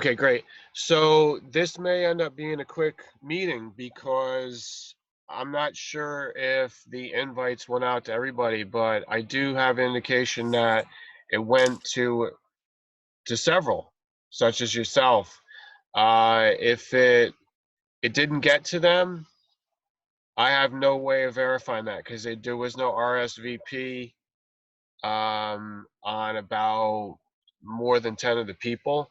Okay, great. So this may end up being a quick meeting because I'm not sure if the invites went out to everybody, but I do have indication that it went to several, such as yourself. If it didn't get to them, I have no way of verifying that because there was no RSVP on about more than 10 of the people.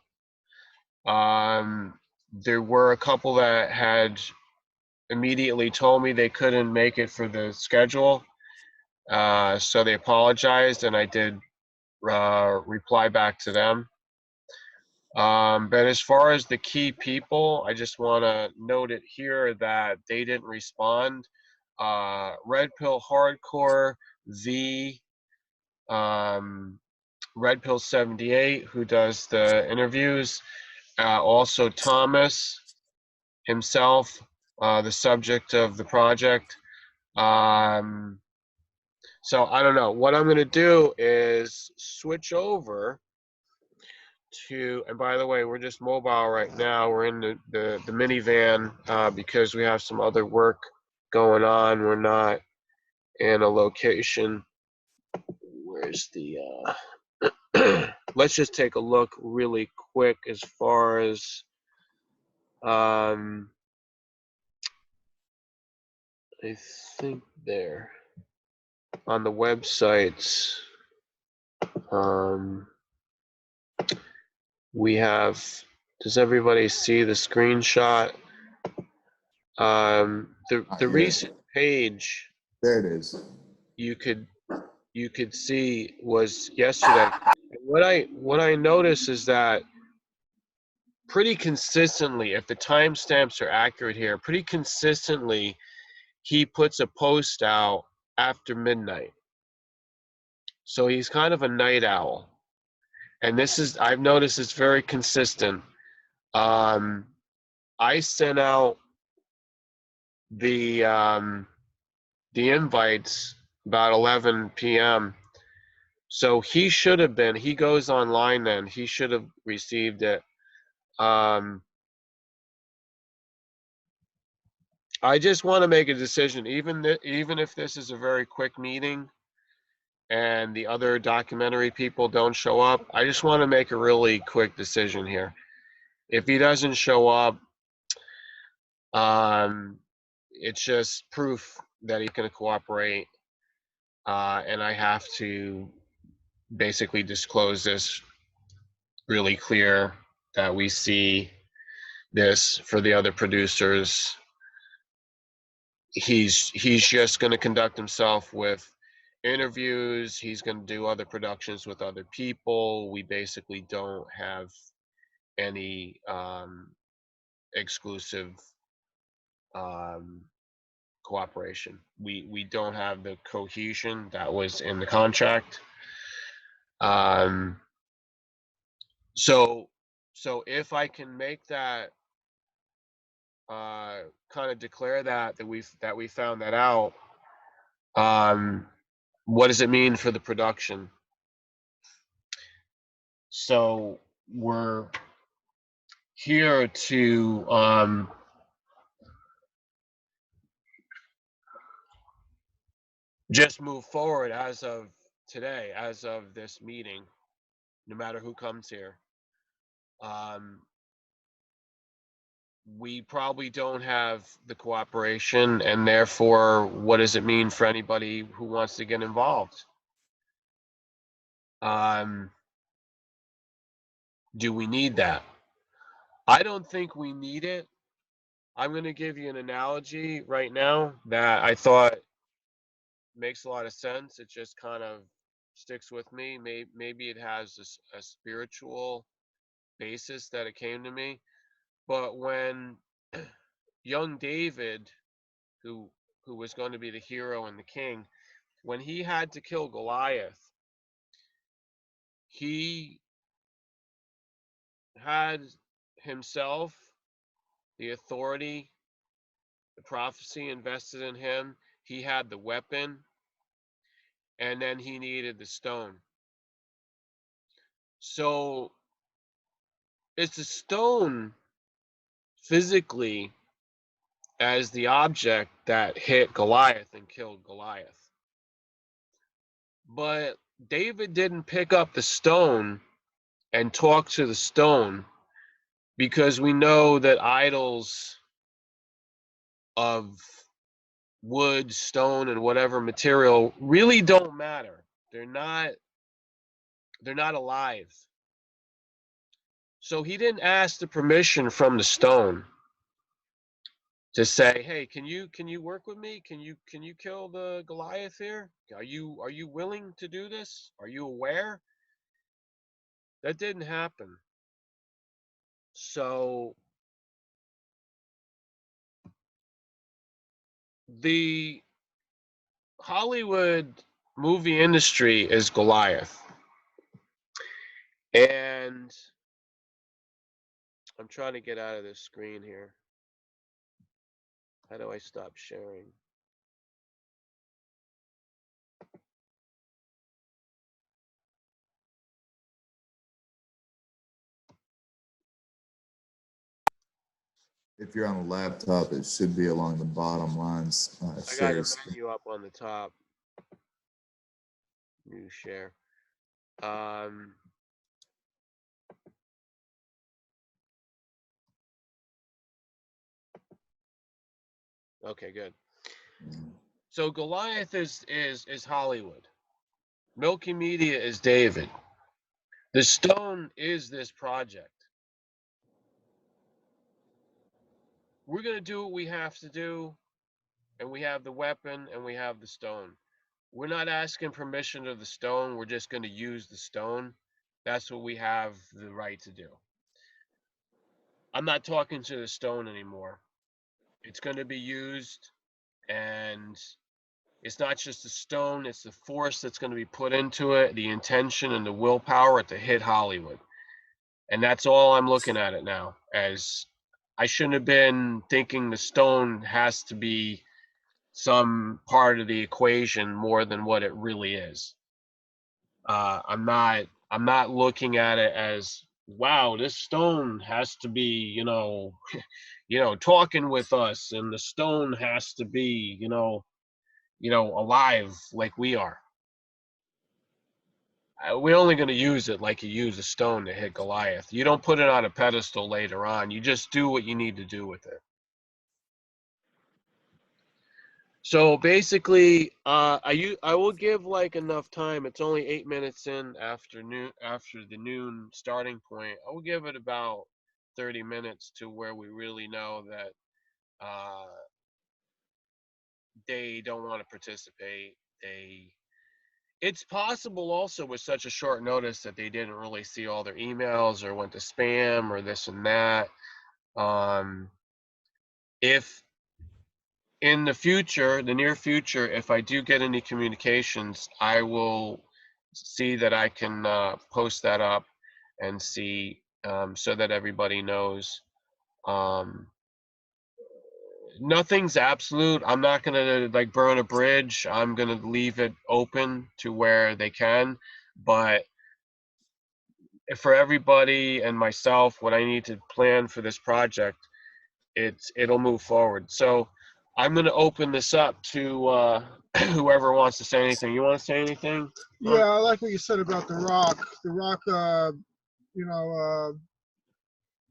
There were a couple that had immediately told me they couldn't make it for the schedule, so they apologized, and I did reply back to them. But as far as the key people, I just want to note it here that they didn't respond. Red Pill Hardcore, the Red Pill 78, who does the interviews, also Thomas himself, the subject of the project. So I don't know. What I'm going to do is switch over to, and by the way, we're just mobile right now. We're in the minivan because we have some other work going on. We're not in a location. Where's the, let's just take a look really quick as far as, I think there on the websites, we have, does everybody see the screenshot? The recent page There it is. you could see was yesterday. And what I notice is that pretty consistently, if the timestamps are accurate here, pretty consistently he puts a post out after midnight. So he's kind of a night owl. And this is, I've noticed it's very consistent. I sent out the invites about 11 p.m. So he should have been, he goes online then, he should have received it. I just want to make a decision, even if this is a very quick meeting and the other documentary people don't show up, I just want to make a really quick decision here. If he doesn't show up, it's just proof that he's going to cooperate, and I have to basically disclose this really clear that we see this for the other producers. He's just going to conduct himself with interviews. He's going to do other productions with other people. We basically don't have any exclusive cooperation. We don't have the cohesion that was in the contract. So if I can make that kind of declare that we found that out, what does it mean for the production? So we're here to just move forward as of today, as of this meeting, no matter who comes here. We probably don't have the cooperation, and therefore, what does it mean for anybody who wants to get involved? Do we need that? I don't think we need it. I'm going to give you an analogy right now that I thought makes a lot of sense. It just kind of sticks with me. Maybe it has a spiritual basis that it came to me. But when young David, who was going to be the hero and the king, when he had to kill Goliath, he had himself the authority, the prophecy invested in him. He had the weapon, and then he needed the stone. So it's the stone physically as the object that hit Goliath and killed Goliath. But David didn't pick up the stone and talk to the stone, because we know that idols of wood, stone, and whatever material really don't matter. They're not alive. So he didn't ask the permission from the stone to say, "Hey, can you work with me? Can you kill the Goliath here? Are you willing to do this? Are you aware?" That didn't happen. So the Hollywood movie industry is Goliath. And I'm trying to get out of this screen here. How do I stop sharing? If you're on a laptop, it should be along the bottom lines. I got a Screen. menu up on the top. New share. Okay, good. So Goliath is Hollywood. Milky Media is David. The stone is this project. We're going to do what we have to do, and we have the weapon and we have the stone. We're not asking permission of the stone. We're just going to use the stone. That's what we have the right to do. I'm not talking to the stone anymore. It's going to be used, and it's not just the stone, it's the force that's going to be put into it, the intention and the willpower to hit Hollywood. And that's all I'm looking at it now as. I shouldn't have been thinking the stone has to be some part of the equation more than what it really is. I'm not looking at it as, wow, this stone has to be, talking with us, and the stone has to be, alive like we are. We're only going to use it like you use a stone to hit Goliath. You don't put it on a pedestal later on. You just do what you need to do with it. So basically, I will give like enough time. It's only 8 minutes in after the noon starting point. I will give it about 30 minutes to where we really know that they don't want to participate. It's possible also with such a short notice that they didn't really see all their emails or went to spam or this and that. If in the future, the near future, if I do get any communications, I will see that I can post that up and see so that everybody knows. Nothing's absolute. I'm not gonna like burn a bridge. I'm gonna leave it open to where they can, but for everybody and myself, what I need to plan for this project, it'll move forward. So I'm going to open this up to whoever wants to say anything. You want to say anything? Yeah, I like what you said about the rock. The rock,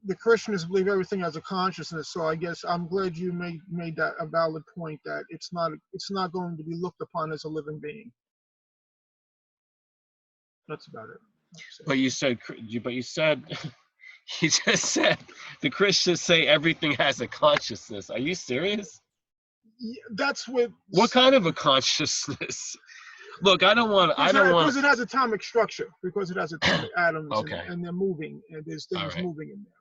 the Christians believe everything has a consciousness. So I guess I'm glad you made that a valid point, that it's not going to be looked upon as a living being. That's about it. But you said you just said the Christians say everything has a consciousness. Are you serious? Yeah, that's what kind of a consciousness? Look, I don't want. Because it has atomic structure. Because it has atomic atoms. Okay. And they're moving, and there's things moving in there.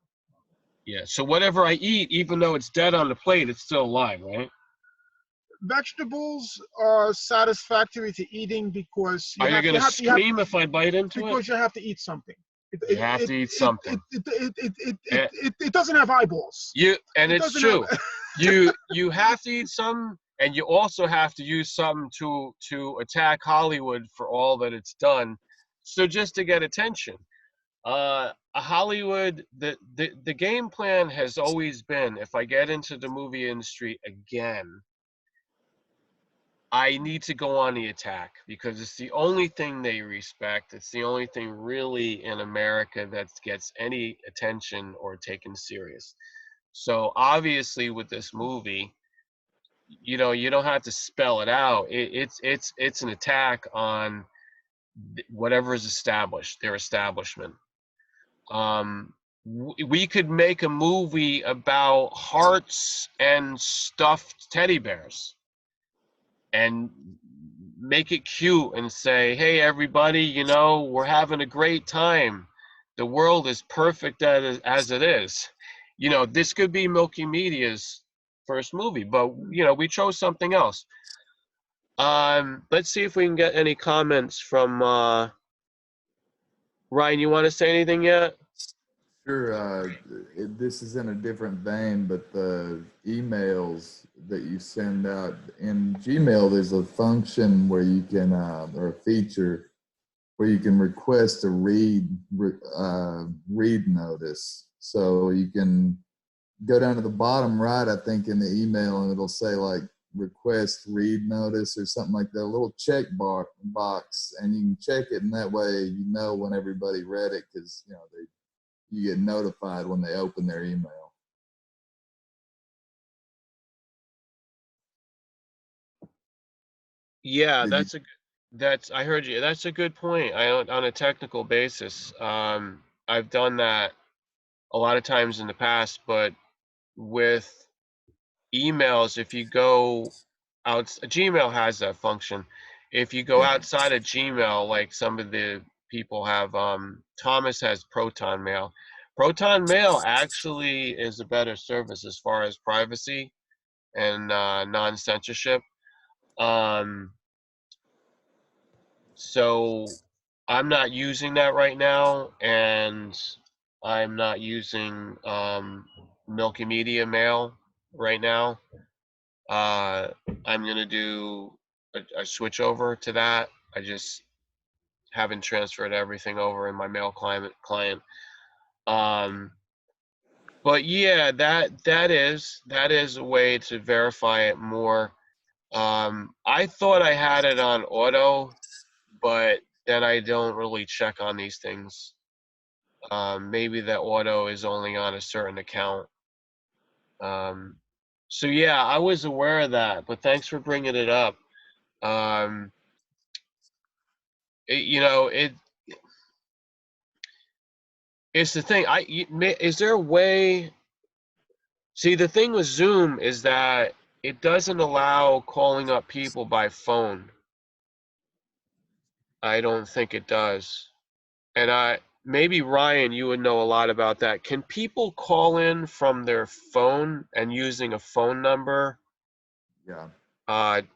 Yeah. So whatever I eat, even though it's dead on the plate, it's still alive, right? Vegetables are satisfactory to eating because are you going to scream if I bite into it? Because you have to eat something. You have to eat something. It doesn't have eyeballs. It's true. You have to eat some, and you also have to use something to attack Hollywood for all that it's done. So just to get attention. Hollywood, the game plan has always been, if I get into the movie industry again, I need to go on the attack because it's the only thing they respect. It's the only thing really in America that gets any attention or taken serious. So obviously with this movie, you know, you don't have to spell it out. It's an attack on whatever is established, their establishment. We could make a movie about hearts and stuffed teddy bears and make it cute and say, hey, everybody, you know, we're having a great time. The world is perfect as it is. You know, this could be Milky Media's first movie, but, you know, we chose something else. Let's see if we can get any comments from Ryan. You want to say anything yet? Sure. This is in a different vein, but the emails that you send out in Gmail, there's a function where you can, or a feature where you can request a read notice. So you can go down to the bottom right, I think, in the email, and it'll say like request read notice or something like that, a little check box, and you can check it, and that way you know when everybody read it, because you know you get notified when they open their email. Yeah, Did you? I heard you. That's a good point. On a technical basis, I've done that a lot of times in the past, but with emails, if you go out, Gmail has that function. If you go Yeah. outside of Gmail, like some of the people have, Thomas has Proton Mail. Proton Mail actually is a better service as far as privacy and non-censorship. Um, so I'm not using that right now, and I'm not using Milky Media Mail right now. Uh, I'm gonna do a switch over to that. I just haven't transferred everything over in my mail client. Um, but yeah, that is a way to verify it more. I thought I had it on auto, but then I don't really check on these things. Maybe the auto is only on a certain account. Um, so yeah, I was aware of that, but thanks for bringing it up. Um, you know, it's the thing. Is there a way? See, the thing with Zoom is that it doesn't allow calling up people by phone. I don't think it does. And maybe Ryan, you would know a lot about that. Can people call in from their phone and using a phone number? Yeah.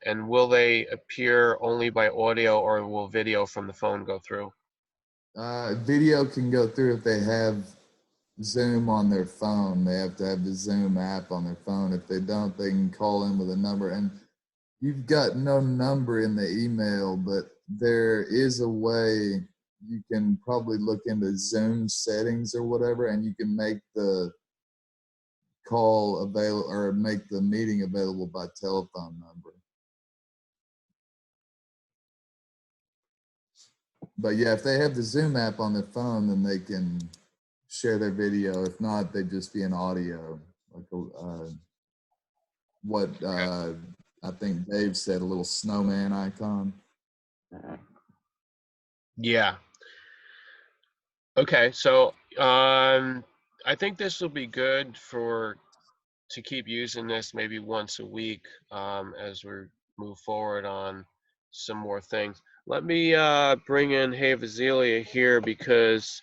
And will they appear only by audio, or will video from the phone go through? Video can go through if they have Zoom on their phone. They have to have the Zoom app on their phone. If they don't, they can call in with a number. And you've got no number in the email, but there is a way you can probably look into Zoom settings or whatever, and you can make the call available or make the meeting available by telephone number. But yeah, if they have the Zoom app on their phone, then they can share their video. If not, they'd just be an audio, like what I think Dave said, a little snowman icon. Yeah. Okay. So I think this will be good to keep using this maybe once a week as we move forward on some more things. Let me bring in Hey Vazilia here because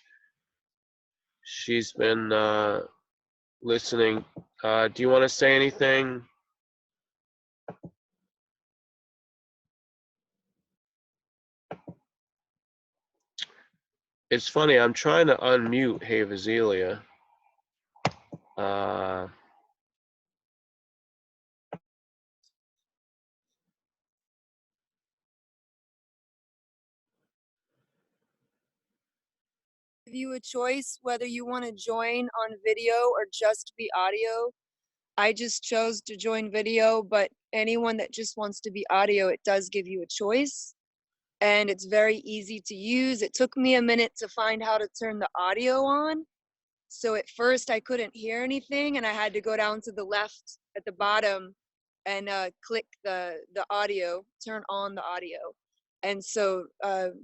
she's been listening. Do you want to say anything? It's funny, I'm trying to unmute Hey Vazilia. you a choice whether you want to join on video or just be audio. I just chose to join video, but anyone that just wants to be audio, it does give you a choice. And it's very easy to use. It took me a minute to find how to turn the audio on. So at first I couldn't hear anything, and I had to go down to the left at the bottom and click the audio, turn on the audio. And so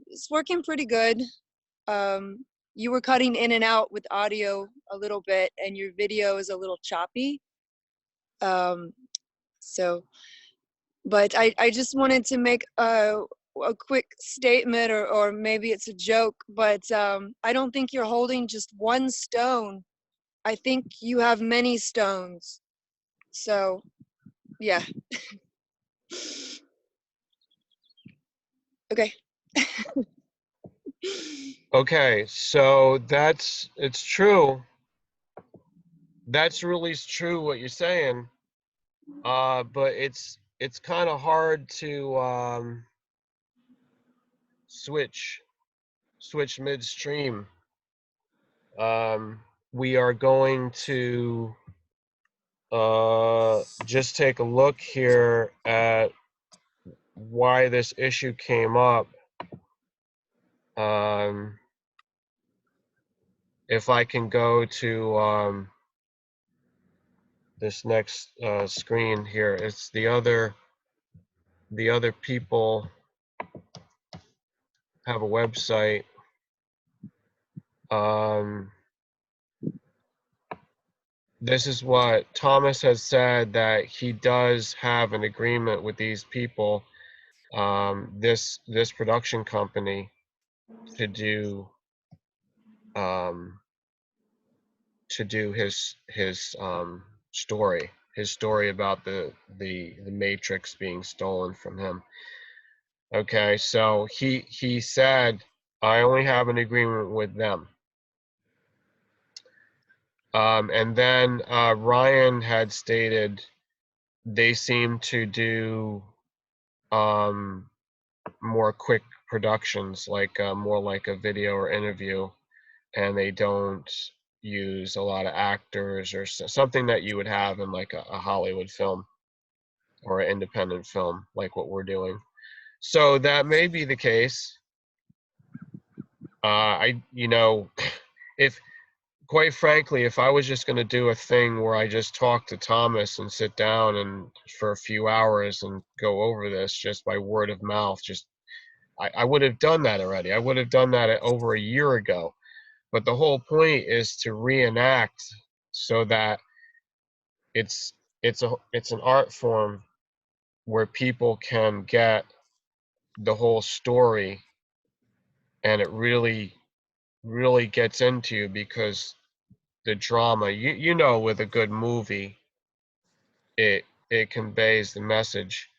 it's working pretty good. You were cutting in and out with audio a little bit, and your video is a little choppy. So, but I just wanted to make a quick statement, or maybe it's a joke, but I don't think you're holding just one stone. I think you have many stones. So, yeah. Okay. Okay, so it's true. That's really true what you're saying. But it's kind of hard to switch midstream. We are going to just take a look here at why this issue came up. If I can go to this next screen here, it's the other people have a website. This is what Thomas has said, that he does have an agreement with these people, this production company, to do his story about the Matrix being stolen from him. Okay, so he said, I only have an agreement with them. And then Ryan had stated they seem to do more quick productions, like more like a video or interview, and they don't use a lot of actors, or something that you would have in like a Hollywood film or an independent film, like what we're doing. So that may be the case. If, quite frankly, if I was just going to do a thing where I just talk to Thomas and sit down and for a few hours and go over this just by word of mouth, I would have done that already. I would have done that over a year ago. But the whole point is to reenact, so that it's an art form where people can get the whole story, and it really gets into you, because the drama, with a good movie, it conveys the message.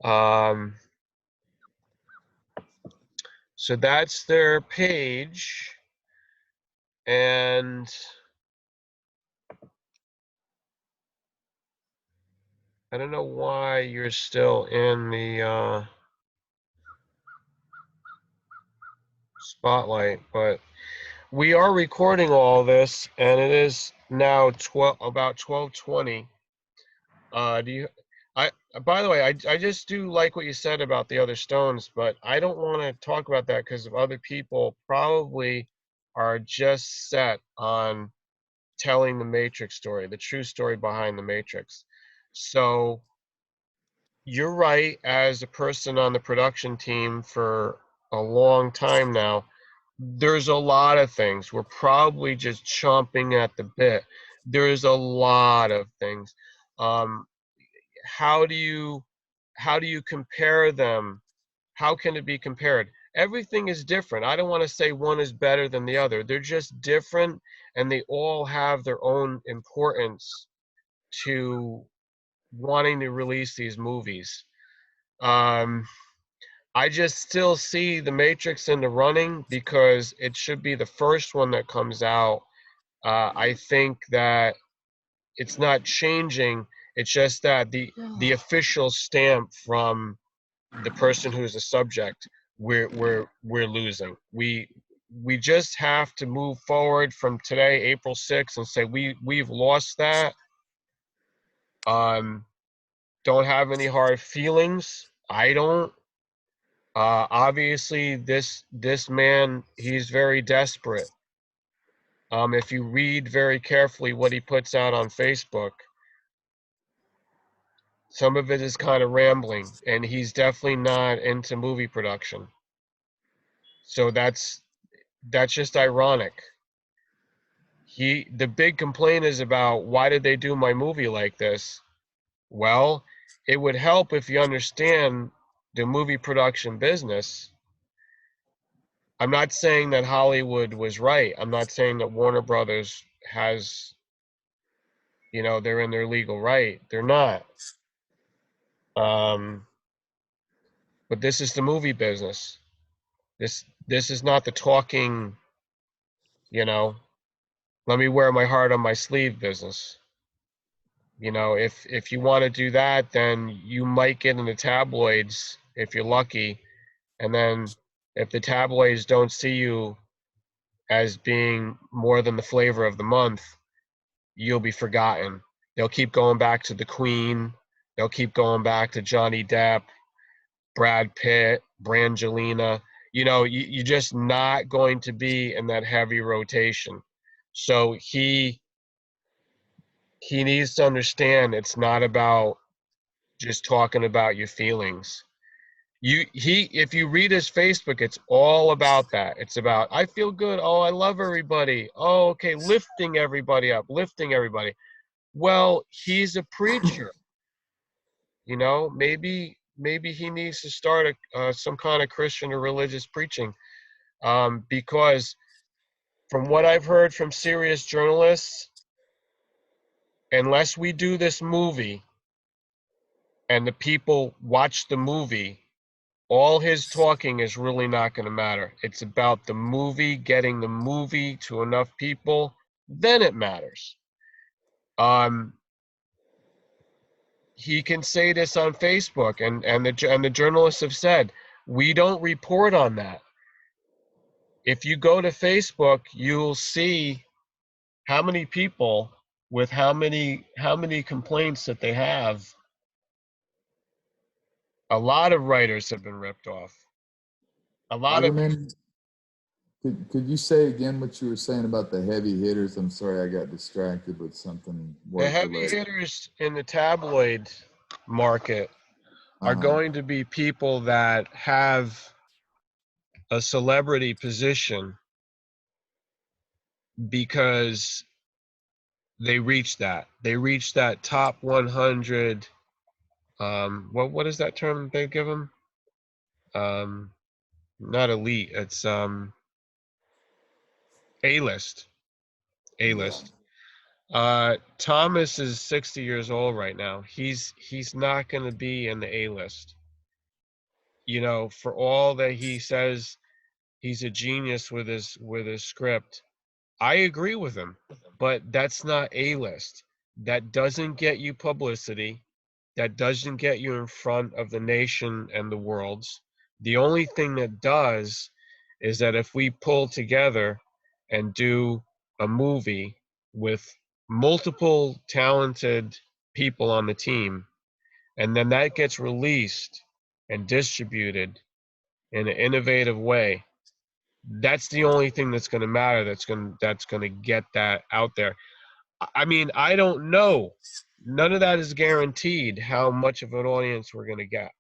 So that's their page, and I don't know why you're still in the spotlight, but we are recording all this, and it is now about 12:20. By the way, I just do like what you said about the other stones, but I don't want to talk about that because of other people probably are just set on telling the Matrix story, the true story behind the Matrix. So you're right, as a person on the production team for a long time now, there's a lot of things. We're probably just chomping at the bit. There's a lot of things. How do you compare them? How can it be compared? Everything is different. I don't want to say one is better than the other. They're just different, and they all have their own importance to wanting to release these movies. I just still see The Matrix in the running because it should be the first one that comes out. I think that it's not changing. It's just that the official stamp from the person who's the subject, we're losing. we just have to move forward from today, April 6th, and say we've lost that. Don't have any hard feelings. I don't. Obviously, this man, he's very desperate. If you read very carefully what he puts out on Facebook, some of it is kind of rambling, and he's definitely not into movie production. So that's just ironic. The big complaint is about, why did they do my movie like this? Well, it would help if you understand the movie production business. I'm not saying that Hollywood was right. I'm not saying that Warner Brothers has, they're in their legal right. They're not. But this is the movie business. This is not the talking, let me wear my heart on my sleeve business. If you want to do that, then you might get in the tabloids if you're lucky. And then if the tabloids don't see you as being more than the flavor of the month, you'll be forgotten. They'll keep going back to the Queen. They'll keep going back to Johnny Depp, Brad Pitt, Brangelina. You're just not going to be in that heavy rotation. So he needs to understand, it's not about just talking about your feelings. If you read his Facebook, it's all about that. It's about, I feel good. Oh, I love everybody. Oh, okay, lifting everybody up, lifting everybody. Well, he's a preacher. Maybe he needs to start some kind of Christian or religious preaching, because from what I've heard from serious journalists, unless we do this movie and the people watch the movie, all his talking is really not going to matter. It's about the movie, getting the movie to enough people, then it matters. He can say this on Facebook, and the journalists have said, we don't report on that. If you go to Facebook, you'll see how many people with how many complaints that they have. A lot of writers have been ripped off. A lot of Waterman, could you say again what you were saying about the heavy hitters? I'm sorry, I got distracted with something the work heavy related. hitters in the tabloid market are going to be people that have a celebrity position because they reach that top 100. What is that term they give them? Not elite, it's A-list. Thomas is 60 years old right now. He's not going to be in the A-list. For all that he says he's a genius with his script, I agree with him, but that's not A-list. That doesn't get you publicity. That doesn't get you in front of the nation and the worlds. The only thing that does is that if we pull together and do a movie with multiple talented people on the team, and then that gets released and distributed in an innovative way, that's the only thing that's going to matter, that's going to get that out there. I mean, I don't know. None of that is guaranteed how much of an audience we're going to get.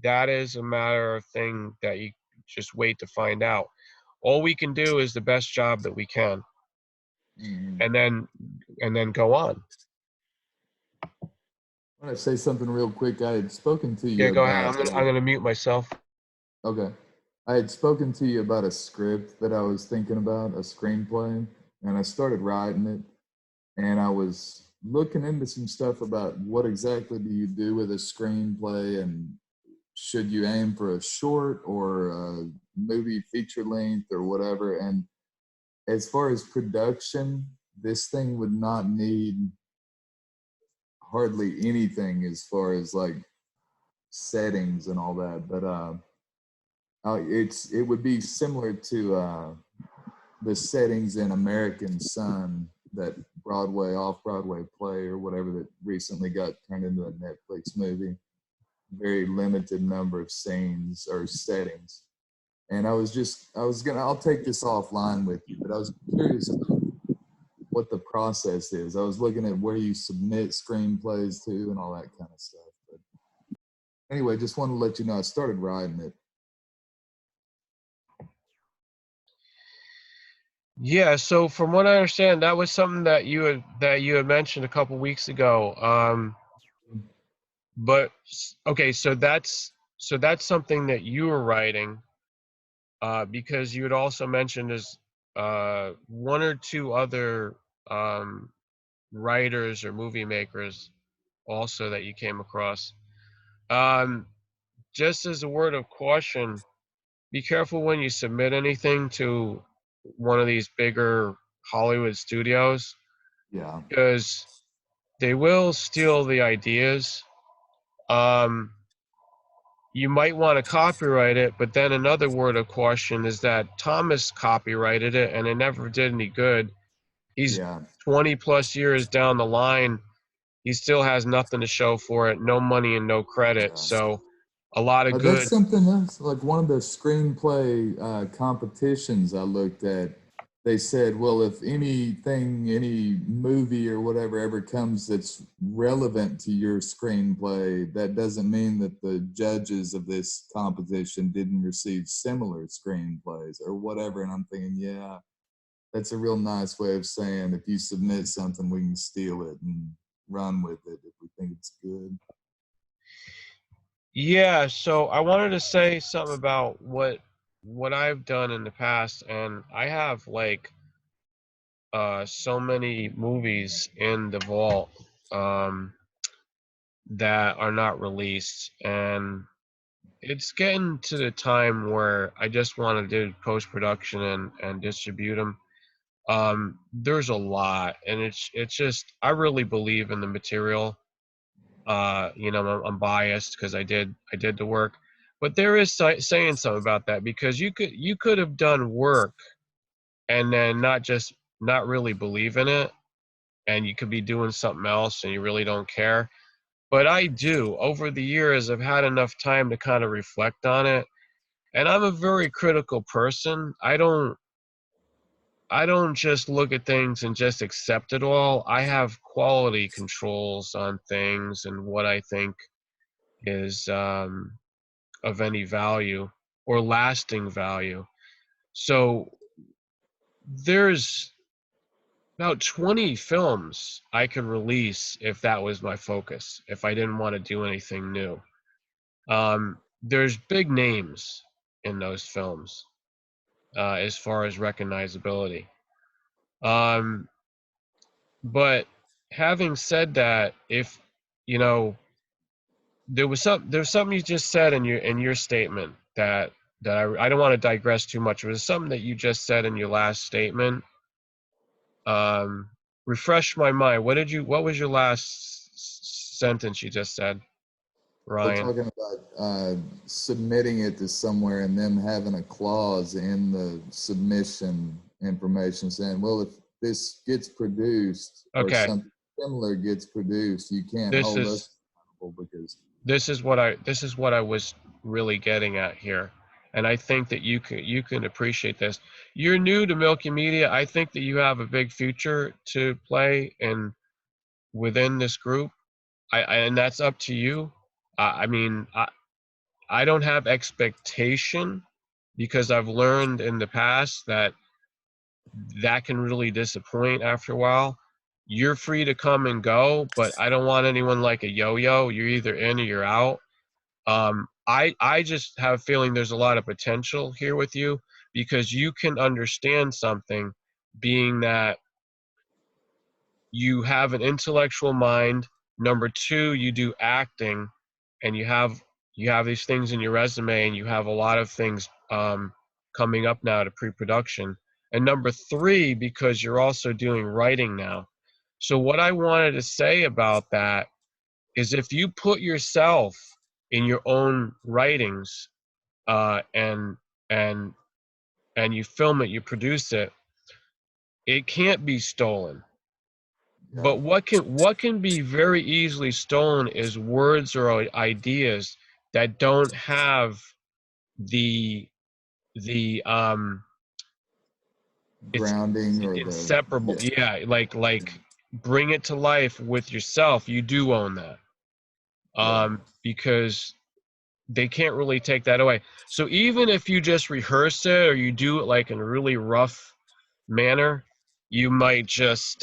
That is a matter of thing that you just wait to find out. All we can do is the best job that we can, and then go on. I want to say something real quick. I had spoken to you Yeah, go ahead. about. I'm gonna mute myself. Okay. I had spoken to you about a script that I was thinking about, a screenplay, and I started writing it. And I was looking into some stuff about what exactly do you do with a screenplay, and should you aim for a short or a movie feature length or whatever. And as far as production, this thing would not need hardly anything as far as like settings and all that. But it would be similar to the settings in American Son, that Broadway, off-Broadway play or whatever that recently got turned into a Netflix movie. Very limited number of scenes or settings. And I'll take this offline with you, but I was curious about what the process is. I was looking at where you submit screenplays to and all that kind of stuff. But anyway, just wanted to let you know I started writing it. Yeah, so from what I understand, that was something that you had mentioned a couple weeks ago. But okay, so that's something that you were writing, because you had also mentioned as one or two other writers or movie makers also that you came across. Just as a word of caution, be careful when you submit anything to one of these bigger Hollywood studios, Yeah. because they will steal the ideas. You might want to copyright it, but then another word of caution is that Thomas copyrighted it and it never did any good. He's Yeah. 20 plus years down the line. He still has nothing to show for it, no money and no credit. Yeah. So a lot of That's good. something else. Like one of the screenplay competitions I looked at, they said, well, if any movie or whatever ever comes that's relevant to your screenplay, that doesn't mean that the judges of this competition didn't receive similar screenplays or whatever. And I'm thinking, yeah, that's a real nice way of saying if you submit something, we can steal it and run with it if we think it's good. Yeah, so I wanted to say something about what I've done in the past, and I have like so many movies in the vault that are not released, and it's getting to the time where I just want to do post-production and distribute them. There's a lot, and it's just I really believe in the material. I'm biased because I did the work, but there is saying something about that, because you could have done work and then not really believe in it, and you could be doing something else and you really don't care. But I do. Over the years, I've had enough time to kind of reflect on it, and I'm a very critical person. I don't just look at things and just accept it all. I have quality controls on things and what I think is of any value or lasting value. So there's about 20 films I could release if that was my focus, if I didn't want to do anything new. There's big names in those films as far as recognizability. But having said that, if you know, there's something you just said in your statement that I don't want to digress too much. It was something that you just said in your last statement. Refresh my mind. What was your last sentence you just said, We're Ryan? talking about submitting it to somewhere and them having a clause in the submission information saying, well, if this gets produced or Okay. something similar gets produced, you can't This hold us is accountable because this is what I was really getting at here. And I think that you can appreciate this. You're new to Milky Media. I think that you have a big future to play in within this group. And that's up to you. I mean, I don't have expectation, because I've learned in the past that can really disappoint after a while. You're free to come and go, but I don't want anyone like a yo-yo. You're either in or you're out. I just have a feeling there's a lot of potential here with you, because you can understand something, being that you have an intellectual mind. Number two, you do acting, and you have these things in your resume, and you have a lot of things coming up now to pre-production. And number three, because you're also doing writing now. So what I wanted to say about that is, if you put yourself in your own writings, and and you film it, you produce it, it can't be stolen. Yeah. But what can be very easily stolen is words or ideas that don't have the it's Grounding or the inseparable. Yeah, like bring it to life with yourself. You do own that. Because they can't really take that away. So even if you just rehearse it or you do it like in a really rough manner, you might just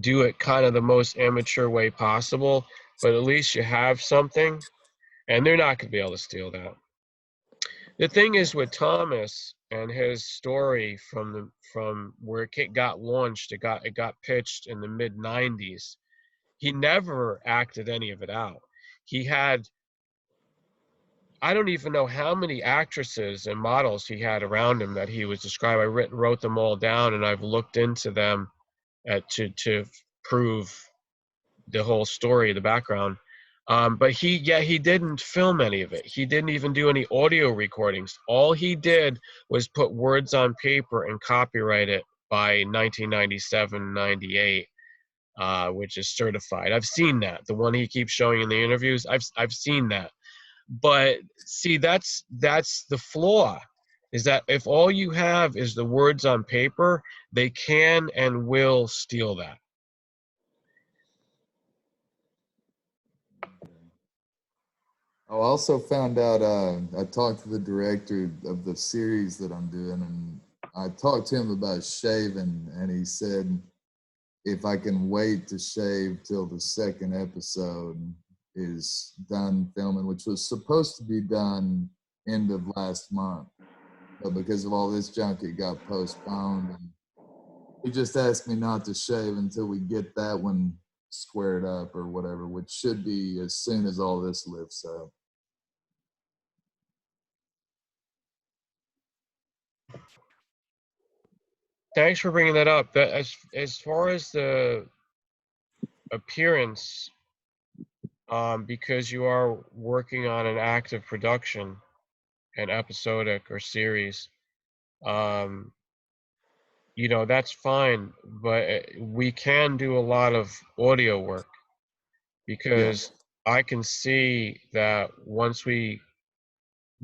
do it kind of the most amateur way possible, but at least you have something, and they're not going to be able to steal that. The thing is with Thomas and his story from where it got launched, it got pitched in the mid 90s. He never acted any of it out. He had, I don't even know how many actresses and models he had around him that he was described. I wrote them all down, and I've looked into them to prove the whole story, the background. But he didn't film any of it. He didn't even do any audio recordings. All he did was put words on paper and copyright it by 1997, 98, which is certified. I've seen that. The one he keeps showing in the interviews, I've seen that. But see, that's the flaw, is that if all you have is the words on paper, they can and will steal that. I also found out, I talked to the director of the series that I'm doing, and I talked to him about shaving, and he said if I can wait to shave till the second episode is done filming, which was supposed to be done end of last month, but because of all this junk, it got postponed. And he just asked me not to shave until we get that one squared up or whatever, which should be as soon as all this lifts up. Thanks for bringing that up. That as far as the appearance, because you are working on an active production, an episodic or series, you know, that's fine. But we can do a lot of audio work, because I can see that once we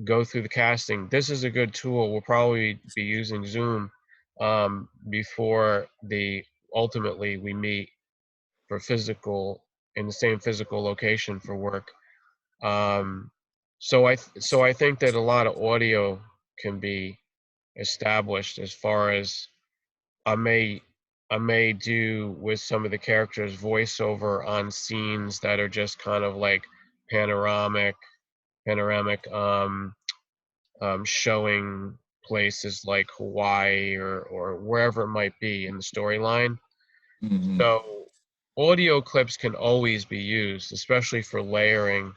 go through the casting, this is a good tool. We'll probably be using Zoom before ultimately we meet for physical, in the same physical location for work. So I think that a lot of audio can be established. As far as I may do with some of the characters voiceover on scenes that are just kind of like panoramic, showing places like Hawaii or wherever it might be in the storyline. Mm-hmm. So audio clips can always be used, especially for layering,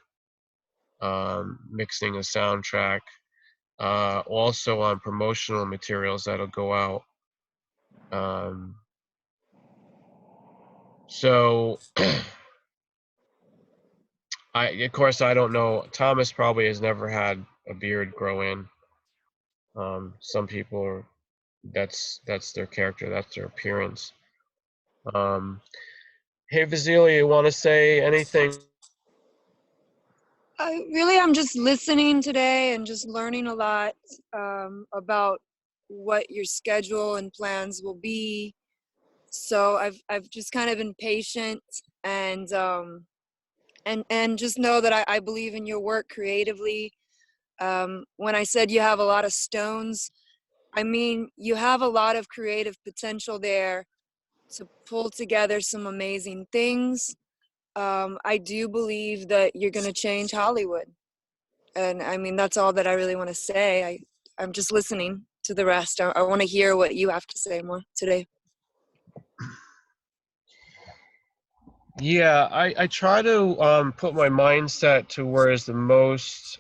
mixing a soundtrack, also on promotional materials that'll go out. So of course I don't know. Thomas probably has never had a beard grow in. Some people are, that's their character, that's their appearance. Hey, Vasilia, you want to say anything? I'm just listening today and just learning a lot about what your schedule and plans will be. So I've just kind of been patient and just know that I believe in your work creatively. When I said you have a lot of stones, I mean you have a lot of creative potential there to pull together some amazing things. I do believe that you're going to change Hollywood. And I mean, that's all that I really want to say. I'm just listening to the rest. I want to hear what you have to say more today. Yeah, I try to put my mindset to where is the most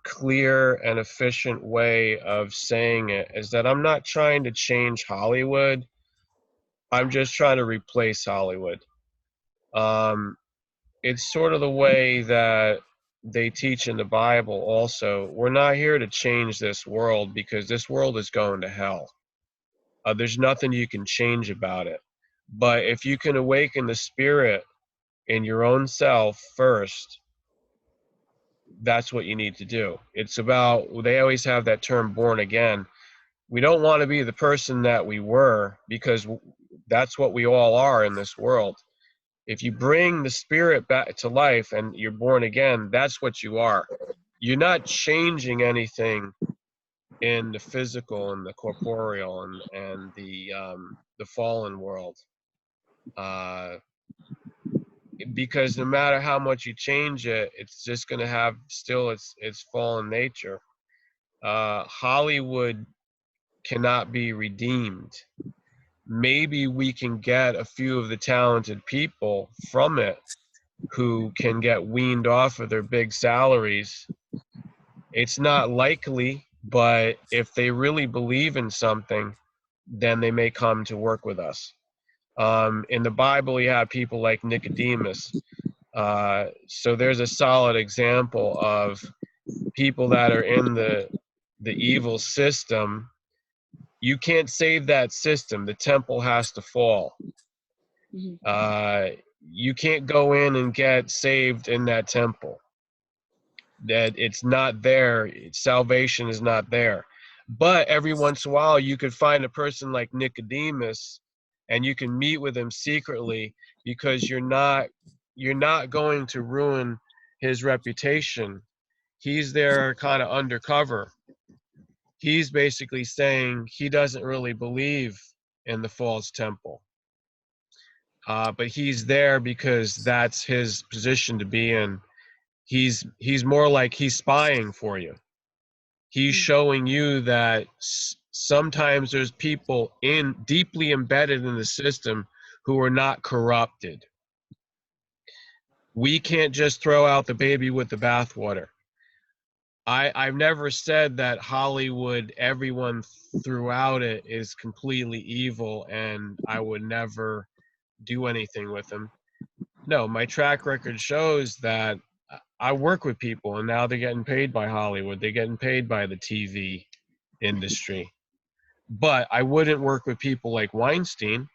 clear and efficient way of saying it, is that I'm not trying to change Hollywood. I'm just trying to replace Hollywood. It's sort of the way that they teach in the Bible also, we're not here to change this world, because this world is going to hell. There's nothing you can change about it. But if you can awaken the spirit in your own self first, that's what you need to do. It's about, they always have that term born again. We don't want to be the person that we were, because that's what we all are in this world. If you bring the spirit back to life and you're born again, that's what you are. You're not changing anything in the physical and the corporeal and the fallen world, because no matter how much you change it, it's just going to have still its fallen nature. Hollywood cannot be redeemed. Maybe we can get a few of the talented people from it who can get weaned off of their big salaries. It's not likely, but if they really believe in something, then they may come to work with us. In the Bible, you have people like Nicodemus. So there's a solid example of people that are in the evil system. You can't save that system. The temple has to fall. You can't go in and get saved in that temple. That it's not there. Salvation is not there. But every once in a while, you could find a person like Nicodemus, and you can meet with him secretly, because you're not going to ruin his reputation. He's there kind of undercover. He's basically saying he doesn't really believe in the false temple. But he's there because that's his position to be in. He's more like he's spying for you. He's showing you that sometimes there's people deeply embedded in the system who are not corrupted. We can't just throw out the baby with the bathwater. I've never said that Hollywood, everyone throughout it is completely evil and I would never do anything with them. No, my track record shows that I work with people and now they're getting paid by Hollywood. They're getting paid by the TV industry. But I wouldn't work with people like Weinstein,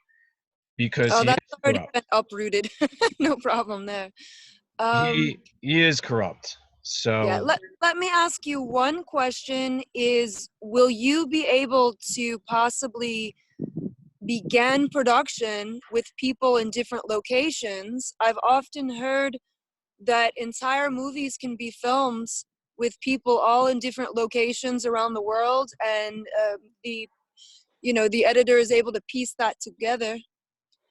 because Oh, he that's is already corrupt. been uprooted. No problem there. He is corrupt. Yeah, So let me ask you one question is, will you be able to possibly begin production with people in different locations? I've often heard that entire movies can be filmed with people all in different locations around the world, and the editor is able to piece that together.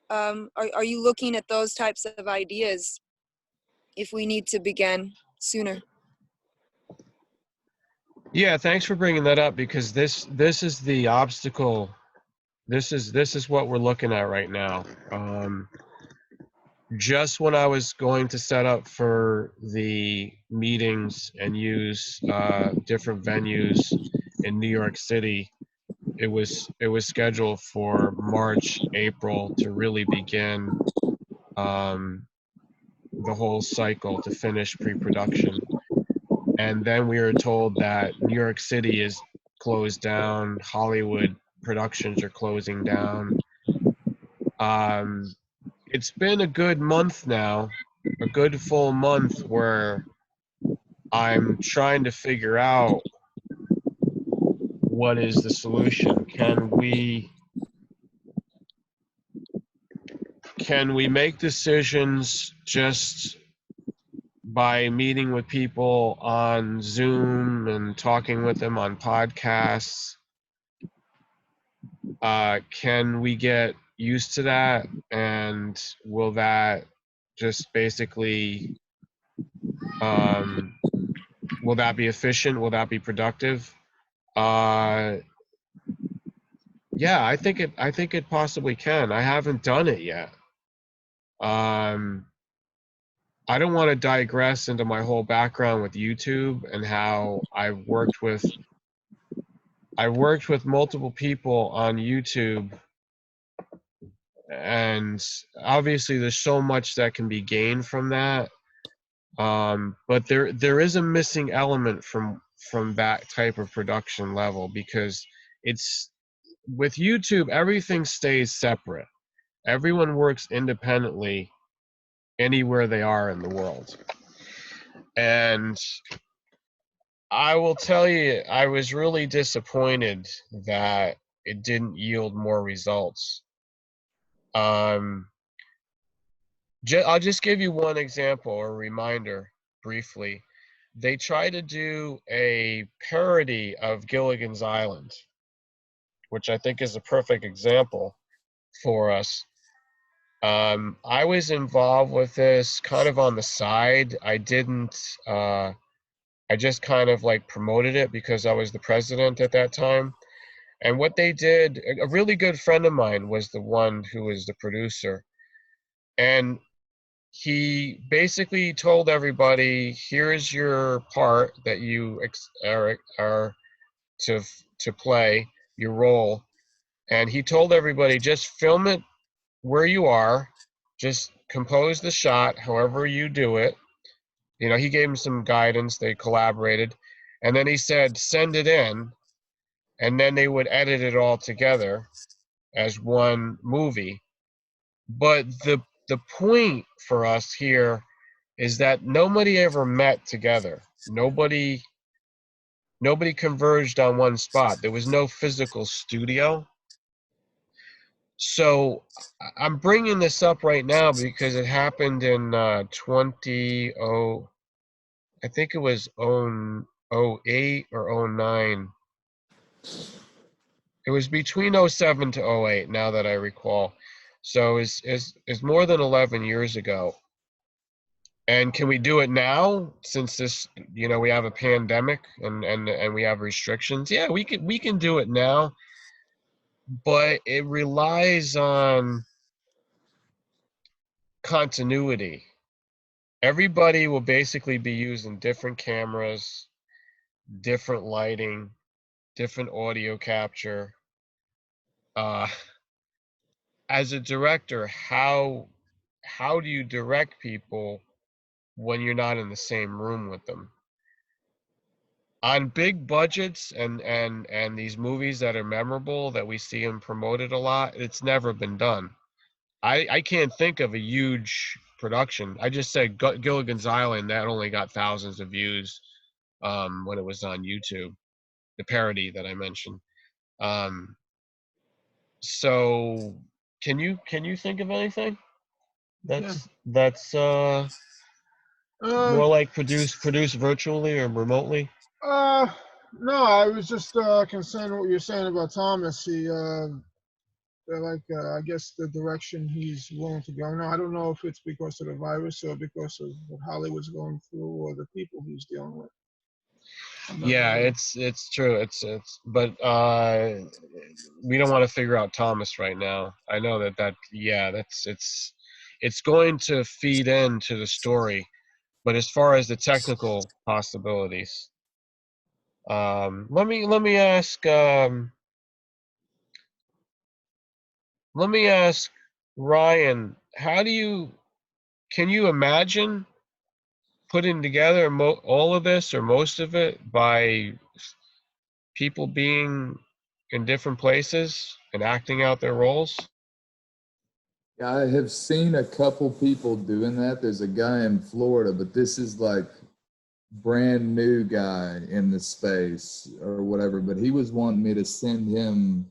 Are you looking at those types of ideas if we need to begin sooner? yeah, thanks for bringing that up, because this is the obstacle. This is what we're looking at right now. Just when I was going to set up for the meetings and use different venues in New York City, it was scheduled for March, April to really begin the whole cycle, to finish pre-production. And then we were told that New York City is closed down, Hollywood productions are closing down. It's been a good month now, a good full month, where I'm trying to figure out what is the solution. Can we make decisions just by meeting with people on Zoom and talking with them on podcasts? Can we get used to that? And will that just basically, will that be efficient? Will that be productive? Yeah, I think it possibly can. I haven't done it yet. I don't want to digress into my whole background with YouTube and how I've worked with multiple people on YouTube, and obviously there's so much that can be gained from that. But there is a missing element from that type of production level, because it's with YouTube, everything stays separate. Everyone works independently anywhere they are in the world. And I will tell you, I was really disappointed that it didn't yield more results. I'll just give you one example or reminder briefly. They tried to do a parody of Gilligan's Island, which I think is a perfect example for us. I was involved with this kind of on the side. I didn't, I just kind of like promoted it because I was the president at that time. And what they did, a really good friend of mine was the one who was the producer. And he basically told everybody, here's your part that you are to play, your role. And he told everybody, just film it where you are, just compose the shot however you do it. You know, he gave him some guidance, they collaborated. And then he said, send it in, and then they would edit it all together as one movie. But the point for us here is that nobody ever met together. Nobody converged on one spot. There was no physical studio. So I'm bringing this up right now because it happened in I think it was 08 or 09. It was between 07 to 08, now that I recall. So it's more than 11 years ago. And can we do it now, since this, you know, we have a pandemic and we have restrictions? Yeah, we can do it now, but it relies on continuity. Everybody will basically be using different cameras, different lighting, different audio capture. As a director, how do you direct people when you're not in the same room with them? On big budgets and these movies that are memorable, that we see them promoted a lot, it's never been done. I can't think of a huge production. I just said Gilligan's Island, that only got thousands of views when it was on YouTube, the parody that I mentioned. So can you think of anything that's Uh, more like produced virtually or remotely? no, I was just concerned what you're saying about Thomas. I guess the direction he's willing to go. Now, I don't know if it's because of the virus or because of what Hollywood's going through or the people he's dealing with. Yeah, Really. it's true. But we don't want to figure out Thomas right now. I know that yeah, it's going to feed into the story, but as far as the technical possibilities, let me ask Ryan, can you imagine putting together all of this or most of it by people being in different places and acting out their roles? Yeah, I have seen a couple people doing that. There's a guy in Florida, but this is like brand new guy in the space or whatever. But he was wanting me to send him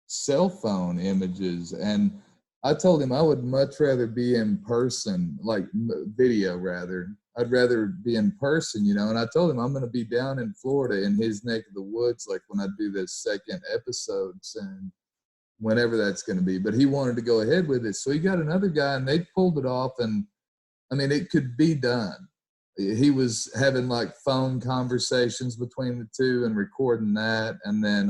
cell phone images, and I told him I would much rather be in person, like video rather. I'd rather be in person, you know. And I told him I'm going to be down in Florida in his neck of the woods, like when I do this second episode soon, whenever that's going to be. But he wanted to go ahead with it, so he got another guy, and they pulled it off. And I mean, it could be done. He was having like phone conversations between the two and recording that, and then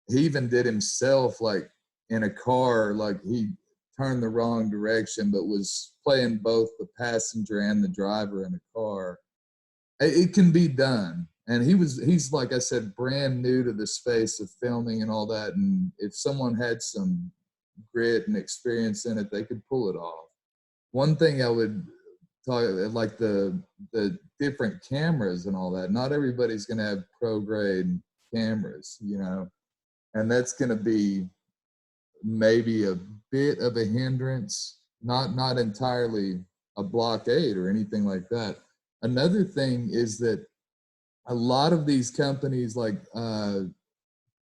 he even did himself like in a car, like he turned the wrong direction, but was playing both the passenger and the driver in the car. It can be done. And he's like I said, brand new to the space of filming and all that. And if someone had some grit and experience in it, they could pull it off. One thing I would like the different cameras and all that. Not everybody's going to have pro grade cameras, you know, and that's going to be maybe a bit of a hindrance, not entirely a blockade or anything like that. Another thing is that a lot of these companies, like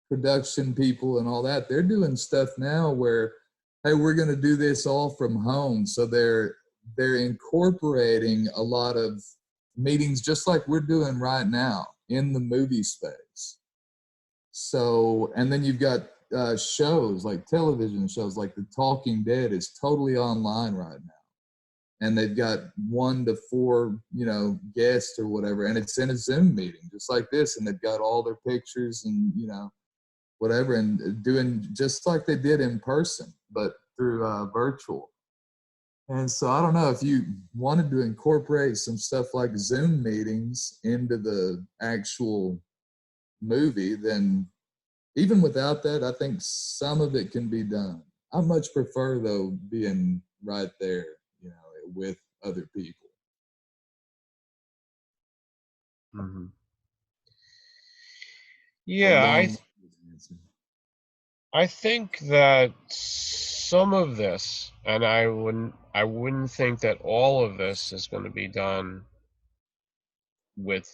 production people and all that, they're doing stuff now where, hey, we're going to do this all from home. So they're incorporating a lot of meetings just like we're doing right now in the movie space. So, and then you've got shows like television shows like The Talking Dead is totally online right now. And they've got 1 to 4, you know, guests or whatever, and it's in a Zoom meeting just like this, and they've got all their pictures and, you know, whatever, and doing just like they did in person, but through virtual. And so I don't know if you wanted to incorporate some stuff like Zoom meetings into the actual movie, then even without that, I think some of it can be done. I much prefer, though, being right there, you know, with other people. Mm-hmm. So Yeah, I think that some of this, and I wouldn't think that all of this is going to be done with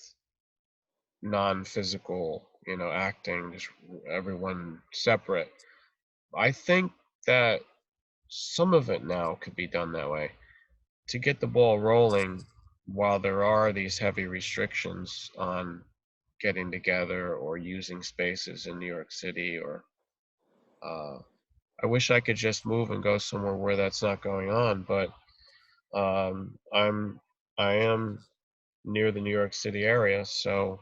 non-physical, you know, acting, just everyone separate. I think that some of it now could be done that way to get the ball rolling while there are these heavy restrictions on getting together or using spaces in New York City, or I wish I could just move and go somewhere where that's not going on, but I am near the New York City area, so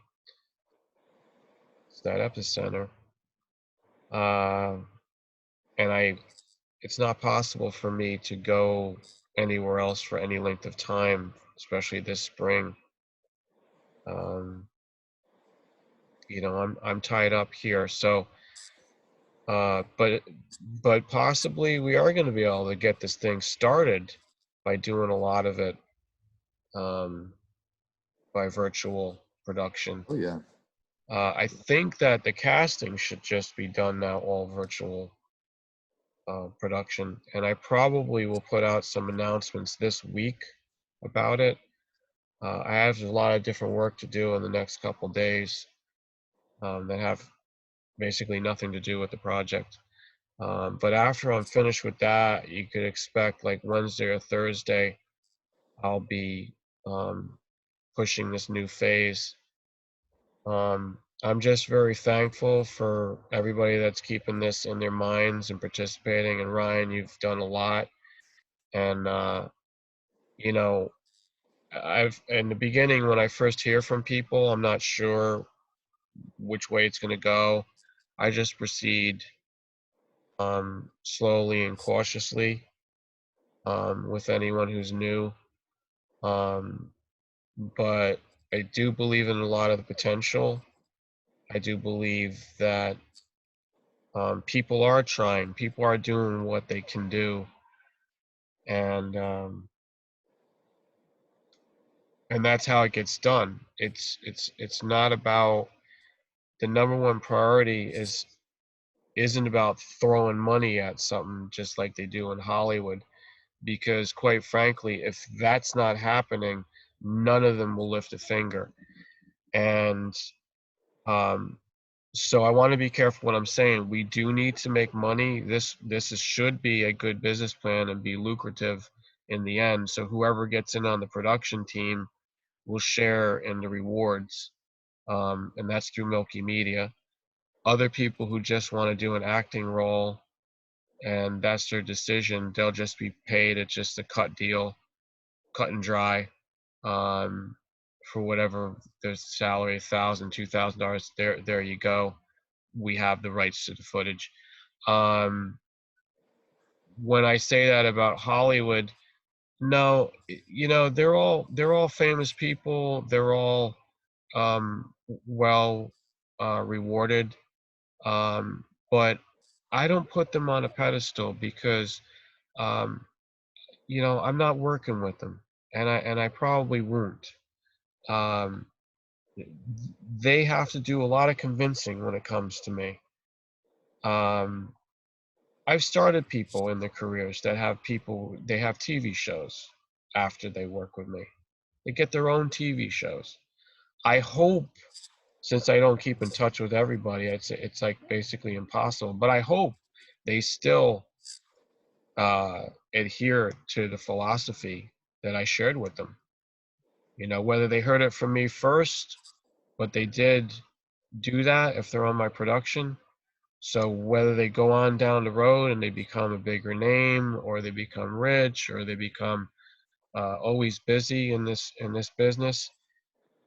it's that epicenter. And it's not possible for me to go anywhere else for any length of time, especially this spring. You know, I'm tied up here, so but possibly we are going to be able to get this thing started by doing a lot of it by virtual production. Oh yeah. I think that the casting should just be done now all virtual production, and I probably will put out some announcements this week about it. I have a lot of different work to do in the next couple days that have basically nothing to do with the project. But after I'm finished with that, you could expect like Wednesday or Thursday, I'll be pushing this new phase. I'm just very thankful for everybody that's keeping this in their minds and participating. And Ryan, you've done a lot. And you know, in the beginning, when I first hear from people, I'm not sure which way it's going to go. I just proceed slowly and cautiously with anyone who's new. But I do believe in a lot of the potential. I do believe that people are trying, people are doing what they can do, and that's how it gets done. It's not about, the number one priority isn't about throwing money at something just like they do in Hollywood, because quite frankly, if that's not happening, none of them will lift a finger. And so I want to be careful what I'm saying. We do need to make money. Should be a good business plan and be lucrative in the end. So whoever gets in on the production team will share in the rewards, and that's through Milky Media. Other people who just want to do an acting role, and that's their decision, they'll just be paid at just a cut deal, cut and dry, for whatever their salary, $1,000, $2,000. There you go. We have the rights to the footage. When I say that about Hollywood, no, you know, they're all famous people. They're all well rewarded, but I don't put them on a pedestal because you know, I'm not working with them. and I probably won't. They have to do a lot of convincing when it comes to me. I've started people in their careers that have TV shows after they work with me. They get their own TV shows. I hope, since I don't keep in touch with everybody, it's like basically impossible, but I hope they still adhere to the philosophy that I shared with them. You know, whether they heard it from me first, but they did do that if they're on my production. So whether they go on down the road and they become a bigger name, or they become rich, or they become always busy in this business,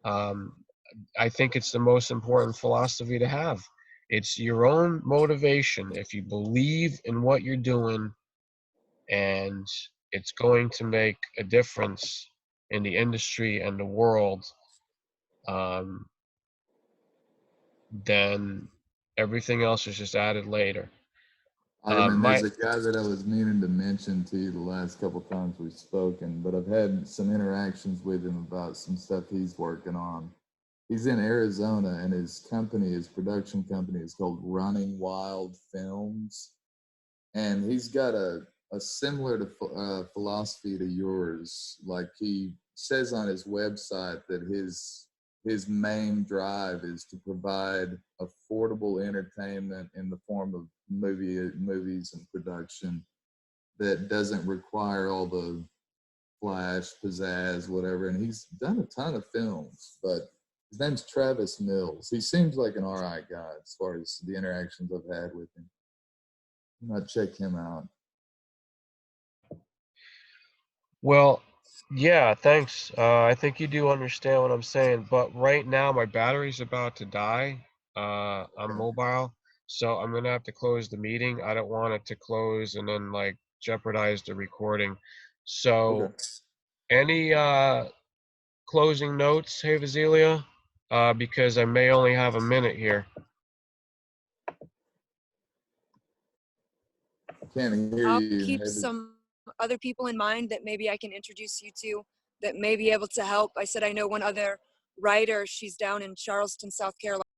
I think it's the most important philosophy to have. It's your own motivation. If you believe in what you're doing and it's going to make a difference in the industry and the world, then everything else is just added later. Ivan, My there's a guy that I was meaning to mention to you the last couple times we've spoken, but I've had some interactions with him about some stuff he's working on. He's in Arizona, and his production company is called Running Wild Films, and he's got a similar to philosophy to yours. Like, he says on his website that his main drive is to provide affordable entertainment in the form of movies and production that doesn't require all the flash, pizzazz, whatever. And he's done a ton of films, but his name's Travis Mills. He seems like an all right guy as far as the interactions I've had with him. You might check him out. Well, yeah, thanks. I think you do understand what I'm saying, but right now my battery's about to die. I'm mobile, so I'm gonna have to close the meeting. I don't want it to close and then like jeopardize the recording. So, Okay. any closing notes, hey Vasilia? Because I may only have a minute here. Can't hear I'll you. keep some other people in mind that maybe I can introduce you to that may be able to help. I said I know one other writer. She's down in Charleston, South Carolina.